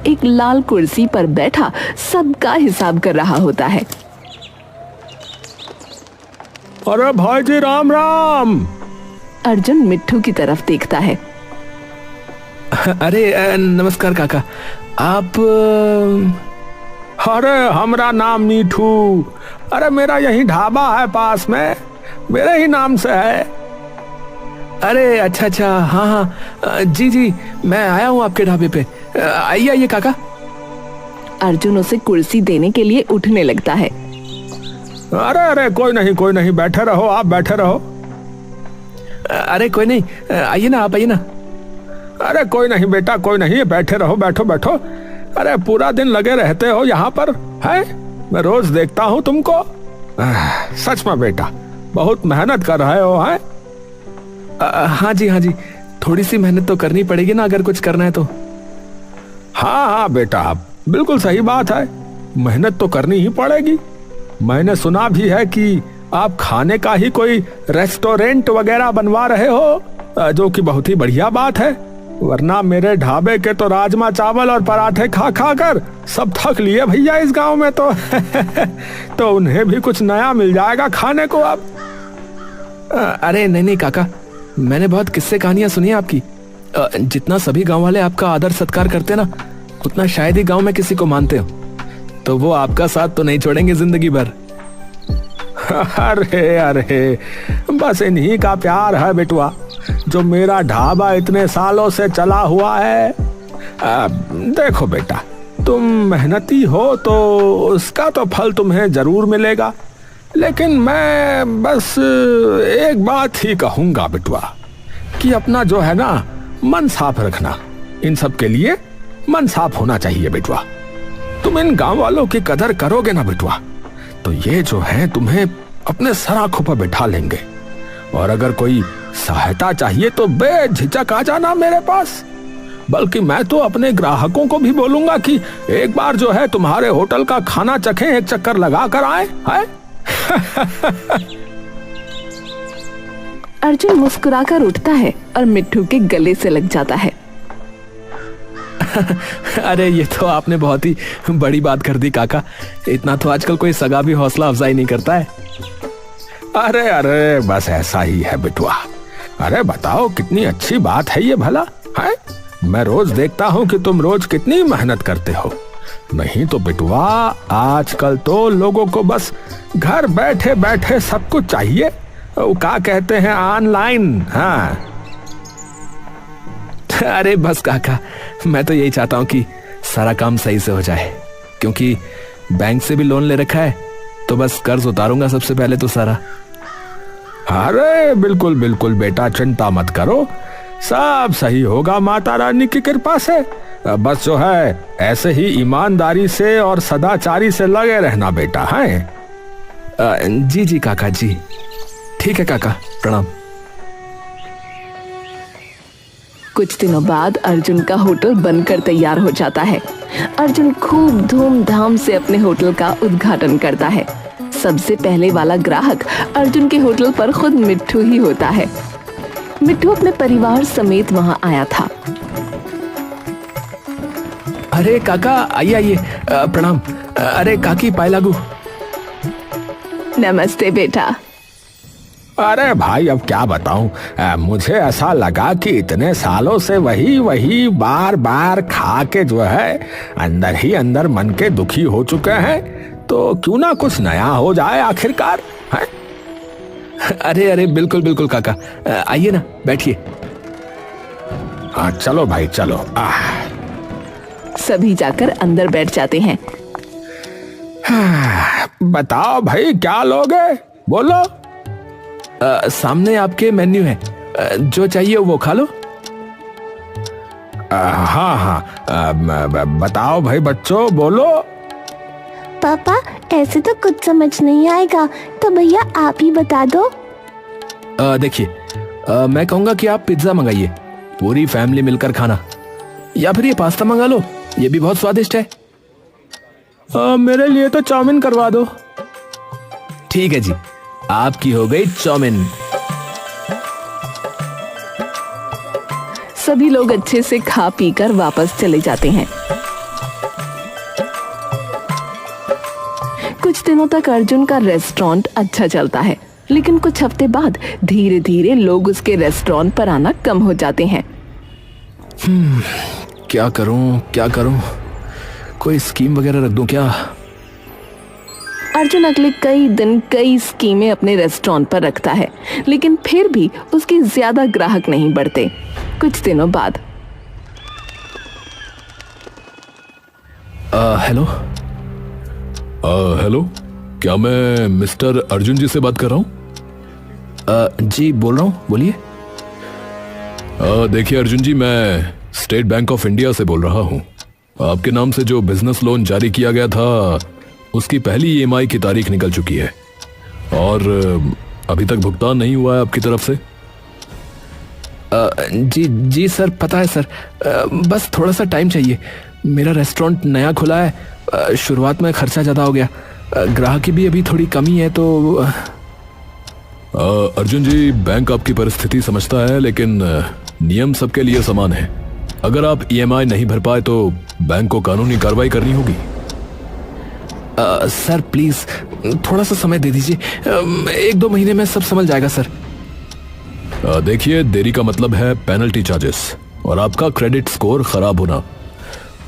एक लाल कुर्सी पर बैठा सबका हिसाब कर रहा होता है। अरे भाई जी राम राम। अर्जुन मिट्ठू की तरफ देखता है। अरे नमस्कार काका, आप? अरे हमरा नाम मीठू। अरे मेरा यही ढाबा है पास में, मेरे ही नाम से है। अरे अच्छा अच्छा, हाँ हाँ जी जी, मैं आया हूँ आपके ढाबे पे। आइए आइए काका। अर्जुन उसे कुर्सी देने के लिए उठने लगता है। अरे अरे कोई नहीं, बैठे रहो, आप बैठे रहो। अरे कोई नहीं, आइए ना, आप आइए ना। अरे कोई नहीं बेटा, कोई नहीं, बैठे रहो, बैठो बैठो। अरे पूरा दिन लगे रहते हो यहाँ पर, है? मैं रोज देखता हूँ तुमको। सच में बेटा बहुत मेहनत कर रहे हो, है? हाँ जी, थोड़ी सी मेहनत तो करनी पड़ेगी ना अगर कुछ करना है तो। हाँ बेटा, बिल्कुल सही बात है, मेहनत तो करनी ही पड़ेगी। मैंने सुना भी है कि आप खाने का ही कोई रेस्टोरेंट वगैरह बनवा रहे हो, जो कि बहुत ही बढ़िया बात है। वरना मेरे ढाबे के तो राजमा चावल और पराठे खा खा कर सब थक लिए भैया इस गांव में तो। तो उन्हें भी कुछ नया मिल जाएगा खाने को अब। अरे नहीं काका, मैंने बहुत किस्से कहानियां सुनी है आपकी। जितना सभी गांव वाले आपका आदर सत्कार करते ना, उतना शायद ही गांव में किसी को मानते हो। तो वो आपका साथ तो नहीं छोड़ेंगे जिंदगी भर। अरे बस इन्हीं का प्यार है बेटुआ, जो मेरा ढाबा इतने सालों से चला हुआ है। देखो बेटा, तुम मेहनती हो तो उसका तो फल तुम्हें जरूर मिलेगा। लेकिन मैं बस एक बात ही कहूंगा बेटुआ, कि अपना जो है ना मन साफ रखना। इन सब के लिए मन साफ होना चाहिए बेटुआ। तुम इन गांव वालों की कदर करोगे ना बेटुआ, तो ये जो है तुम्हें अपने सर आंखों पर बैठा लेंगे। और अगर कोई सहायता चाहिए तो बेझिझक आ जाना मेरे पास। बल्कि मैं तो अपने ग्राहकों को भी बोलूंगा कि एक बार जो है तुम्हारे होटल का खाना चखें, एक चक्कर लगा कर आए, है? अर्जुन मुस्कुराकर उठता है और मिट्ठू के गले से लग जाता है। अरे ये तो आपने बहुत ही बड़ी बात कर दी काका। इतना तो आजकल कोई सगा भी हौसला अफजाई नहीं करता है। अरे बस ऐसा ही है बेटुआ। अरे बताओ, कितनी अच्छी बात है ये भला, है? मैं रोज देखता हूँ कि तुम रोज कितनी मेहनत करते हो। नहीं तो बेटुआ, आजकल तो लोगों को बस घर बैठे बैठे सब कुछ चाहिए। वो क्या कहते हैं, ऑनलाइन। हाँ अरे बस काका, मैं तो यही चाहता हूँ कि सारा काम सही से हो जाए, क्योंकि बैंक से भी लोन ले रखा है। तो बस कर्ज उतारूंगा सबसे पहले तो सारा। अरे बिल्कुल बिल्कुल बेटा, चिंता मत करो, सब सही होगा माता रानी की कृपा से। बस जो है ऐसे ही ईमानदारी से और सदाचारी से लगे रहना बेटा, है? जी काका जी। ठीक है काका, प्रणाम। कुछ दिनों बाद अर्जुन का होटल बनकर तैयार हो जाता है। अर्जुन खूब धूमधाम से अपने होटल का उद्घाटन करता है। सबसे पहले वाला ग्राहक अर्जुन के होटल पर खुद मिट्ठू ही होता है। मिट्ठू अपने परिवार समेत वहां आया था। अरे काका, आइए आइए, प्रणाम। अरे काकी, पाए लागू। नमस्ते बेटा। अरे भाई, अब क्या बताऊं, मुझे ऐसा लगा कि इतने सालों से वही बार बार खा के जो है अंदर ही अंदर मन के दुखी हो चुके हैं। तो क्यों ना कुछ नया हो जाए आखिरकार, है? अरे बिल्कुल बिल्कुल काका, आइए ना, बैठिए। हाँ चलो भाई चलो। सभी जाकर अंदर बैठ जाते हैं। बताओ भाई, क्या लोगे, बोलो। सामने आपके मेन्यू है, जो चाहिए वो खा लो। हाँ, बताओ भाई बच्चों, बोलो। पापा, ऐसे तो कुछ समझ नहीं आएगा, तो भैया आप ही बता दो। देखिए, मैं कहूँगा कि आप पिज्जा मंगाइए, पूरी फैमिली मिलकर खाना। या फिर ये पास्ता मंगा लो, ये भी बहुत स्वादिष्ट है। मेरे लिए तो चाउमीन करवा दो। ठीक है जी, आपकी हो गई चाउमीन। सभी लोग अच्छे से खा पी कर वापस चले जाते हैं। कुछ दिनों तक अर्जुन का रेस्टोरेंट अच्छा चलता है, लेकिन कुछ हफ्ते बाद धीरे धीरे लोग उसके रेस्टोरेंट पर आना कम हो जाते हैं। क्या करूं? कोई स्कीम वगैरह रख दूं क्या? अर्जुन अगले कई दिन कई स्कीमें अपने रेस्टोरेंट पर रखता है, लेकिन फिर भी उसके ज्यादा ग्राहक नहीं बढ़ते। कुछ दिनों बाद हेलो। हेलो, क्या मैं मिस्टर अर्जुन जी से बात कर रहा हूँ? जी बोल रहा हूँ, बोलिए। देखिए अर्जुन जी, मैं स्टेट बैंक ऑफ इंडिया से बोल रहा हूँ। आपके नाम से जो बिजनेस लोन जारी किया गया था, उसकी पहली ईएमआई की तारीख निकल चुकी है और अभी तक भुगतान नहीं हुआ है आपकी तरफ से। जी सर, पता है सर, बस थोड़ा सा टाइम चाहिए। मेरा रेस्टोरेंट नया खुला है, शुरुआत में खर्चा ज़्यादा हो गया, ग्राहकी भी अभी थोड़ी कमी है तो। अर्जुन जी, बैंक आपकी परिस्थिति समझता है, लेकिन नियम सबके लिए समान है। अगर आप ईएमआई नहीं भर पाए तो बैंक को कानूनी कार्रवाई करनी होगी। सर प्लीज थोड़ा सा समय दे दीजिए, 1-2 महीने में सब समझ जाएगा सर। देखिए, देरी का मतलब है पेनल्टी चार्जेस और आपका क्रेडिट स्कोर खराब होना।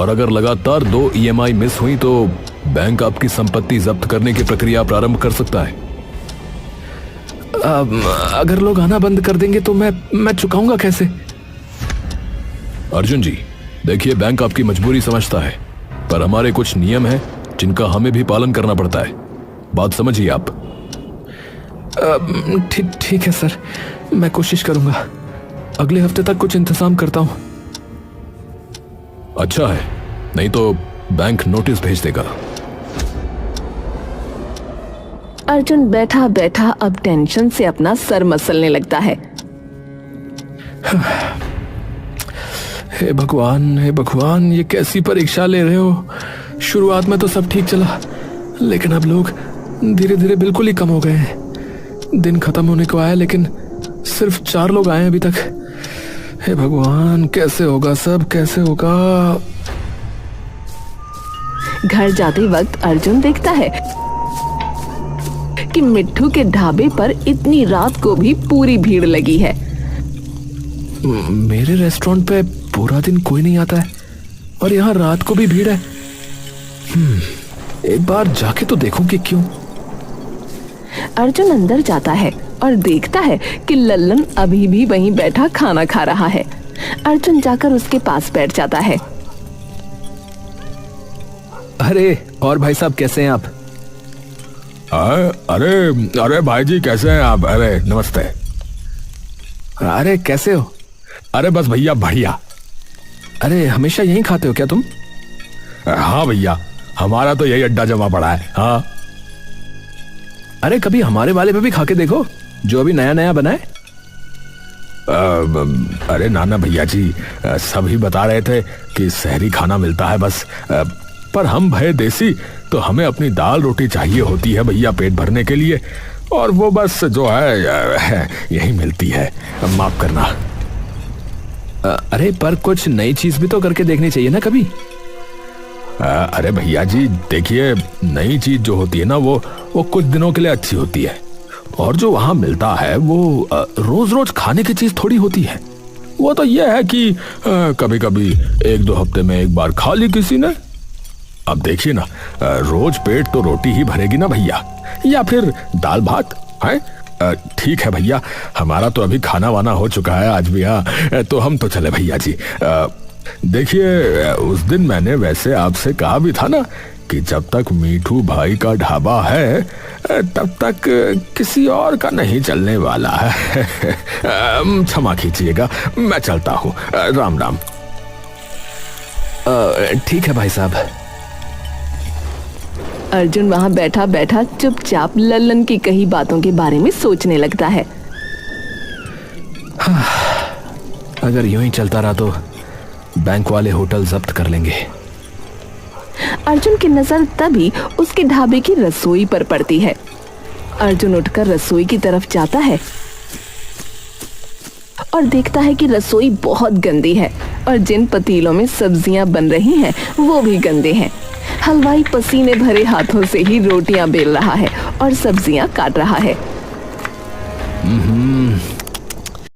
और अगर लगातार 2 ईएमआई मिस हुई तो बैंक आपकी संपत्ति जब्त करने की प्रक्रिया प्रारंभ कर सकता है। अगर लोग आना बंद कर देंगे तो मैं चुकाऊंगा कैसे? अर्जुन जी, देखिए, बैंक आपकी मजबूरी समझता है, पर हमारे कुछ नियम हैं जिनका हमें भी पालन करना पड़ता है। बात समझिए आप। ठीक है सर, मैं कोशिश करूंगा। अगले हफ्ते तक कुछ इंतजाम करता हूं। अच्छा है, नहीं तो बैंक नोटिस भेज देगा। अर्जुन बैठा बैठा अब टेंशन से अपना सर मसलने लगता है। हे भगवान, ये कैसी परीक्षा ले रहे हो? शुरुआत में तो सब ठीक चला, लेकिन अब लोग धीरे धीरे बिल्कुल ही कम हो गए हैं। दिन खत्म होने को आया, लेकिन सिर्फ 4 लोग आए अभी तक। हे भगवान, कैसे होगा सब, कैसे होगा? घर जाते वक्त अर्जुन देखता है कि मिट्ठू के ढाबे पर इतनी रात को भी पूरी भीड़ लगी है। मेरे रेस्टोरेंट पे पूरा दिन कोई नहीं आता है और यहाँ रात को भी भीड़ है। एक बार जाके तो देखूं कि क्यों। अर्जुन अंदर जाता है और देखता है कि लल्लन अभी भी वहीं बैठा खाना खा रहा है। अर्जुन जाकर उसके पास बैठ जाता है। अरे और भाई साहब, कैसे हैं आप? अरे भाई जी, कैसे हैं आप? अरे नमस्ते। अरे कैसे हो? अरे बस भैया, बढ़िया। अरे हमेशा यहीं खाते हो क्या तुम? हाँ भैया, हमारा तो यही अड्डा जमा पड़ा है। हाँ। अरे कभी हमारे वाले पे भी खा के देखो, जो अभी नया नया बना है। अरे नाना भैया जी, सभी बता रहे थे कि शहरी खाना मिलता है बस, पर हम भय देसी, तो हमें अपनी दाल रोटी चाहिए होती है भैया पेट भरने के लिए, और वो बस जो है यही मिलती है। माफ करना। अरे पर कुछ नई चीज भी तो करके देखनी चाहिए ना कभी। अरे भैया जी, देखिए, नई चीज जो होती है ना, वो कुछ दिनों के लिए अच्छी होती है, और जो वहां मिलता है वो रोज रोज खाने की चीज थोड़ी होती है। वो तो ये है कि कभी कभी 1-2 हफ्ते में एक बार खा ली किसी ने। अब देखिए ना, रोज पेट तो रोटी ही भरेगी ना भैया, या फिर दाल भात है। ठीक है भैया, हमारा तो अभी खाना वाना हो चुका है आज भी। हाँ, तो हम तो चले भैया जी। देखिए, उस दिन मैंने वैसे आपसे कहा भी था ना कि जब तक मीठू भाई का ढाबा है तब तक किसी और का नहीं चलने वाला है। क्षमा कीजिएगा, मैं चलता हूँ। राम राम। ठीक है भाई साहब। अर्जुन वहां बैठा बैठा चुपचाप लल्लन की कही बातों के बारे में सोचने लगता है। अगर यूं ही चलता रहा तो बैंक वाले होटल जब्त कर लेंगे। अर्जुन की नजर तभी उसके ढाबे की रसोई पर पड़ती है। अर्जुन उठकर रसोई की तरफ जाता है और देखता है कि रसोई बहुत गंदी है और जिन पतीलों में सब्जियां बन रही हैं वो भी गंदे हैं। हलवाई पसीने भरे हाथों से ही रोटियां बेल रहा है और सब्जियां काट रहा है।